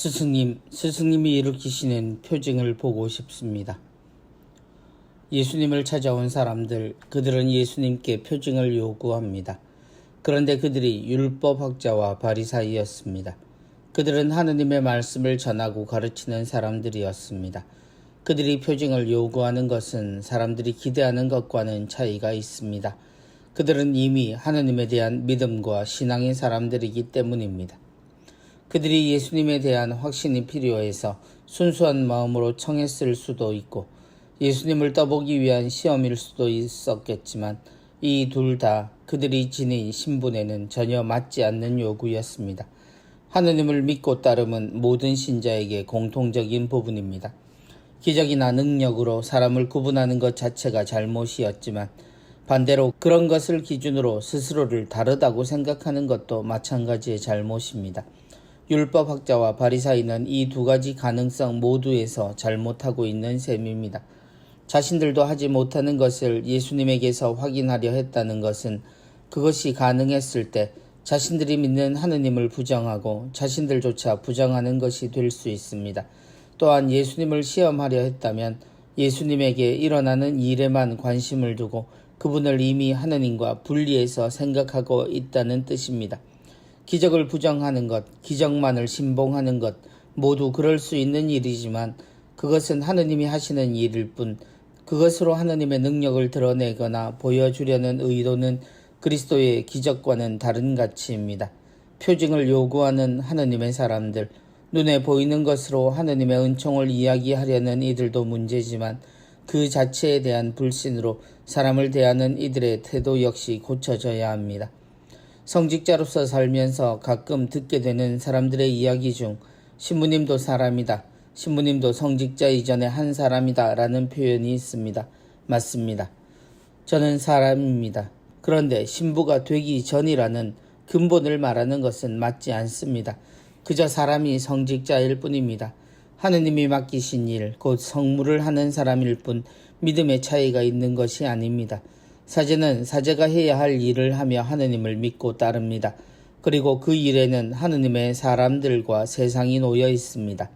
스승님이 일으키시는 표징을 보고 싶습니다. 예수님을 찾아온 사람들, 그들은 예수님께 표징을 요구합니다. 그런데 그들이 율법학자와 바리사이였습니다. 그들은 하느님의 말씀을 전하고 가르치는 사람들이었습니다. 그들이 표징을 요구하는 것은 사람들이 기대하는 것과는 차이가 있습니다. 그들은 이미 하느님에 대한 믿음과 신앙의 사람들이기 때문입니다. 그들이 예수님에 대한 확신이 필요해서 순수한 마음으로 청했을 수도 있고 예수님을 떠보기 위한 시험일 수도 있었겠지만 이 둘 다 그들이 지닌 신분에는 전혀 맞지 않는 요구였습니다. 하느님을 믿고 따름은 모든 신자에게 공통적인 부분입니다. 기적이나 능력으로 사람을 구분하는 것 자체가 잘못이었지만 반대로 그런 것을 기준으로 스스로를 다르다고 생각하는 것도 마찬가지의 잘못입니다. 율법학자와 바리사이는 이 두 가지 가능성 모두에서 잘못하고 있는 셈입니다. 자신들도 하지 못하는 것을 예수님에게서 확인하려 했다는 것은 그것이 가능했을 때 자신들이 믿는 하느님을 부정하고 자신들조차 부정하는 것이 될 수 있습니다. 또한 예수님을 시험하려 했다면 예수님에게 일어나는 일에만 관심을 두고 그분을 이미 하느님과 분리해서 생각하고 있다는 뜻입니다. 기적을 부정하는 것, 기적만을 신봉하는 것 모두 그럴 수 있는 일이지만 그것은 하느님이 하시는 일일 뿐 그것으로 하느님의 능력을 드러내거나 보여주려는 의도는 그리스도의 기적과는 다른 가치입니다. 표징을 요구하는 하느님의 사람들, 눈에 보이는 것으로 하느님의 은총을 이야기하려는 이들도 문제지만 그 자체에 대한 불신으로 사람을 대하는 이들의 태도 역시 고쳐져야 합니다. 성직자로서 살면서 가끔 듣게 되는 사람들의 이야기 중 신부님도 사람이다, 신부님도 성직자 이전에 한 사람이다 라는 표현이 있습니다. 맞습니다. 저는 사람입니다. 그런데 신부가 되기 전이라는 근본을 말하는 것은 맞지 않습니다. 그저 사람이 성직자일 뿐입니다. 하느님이 맡기신 일, 곧 성물을 하는 사람일 뿐 믿음의 차이가 있는 것이 아닙니다. 사제는 사제가 해야 할 일을 하며 하느님을 믿고 따릅니다. 그리고 그 일에는 하느님의 사람들과 세상이 놓여 있습니다.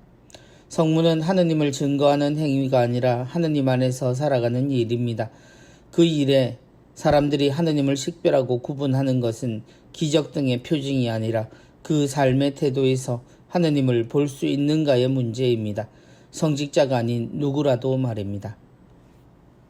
성문은 하느님을 증거하는 행위가 아니라 하느님 안에서 살아가는 일입니다. 그 일에 사람들이 하느님을 식별하고 구분하는 것은 기적 등의 표징이 아니라 그 삶의 태도에서 하느님을 볼 수 있는가의 문제입니다. 성직자가 아닌 누구라도 말입니다.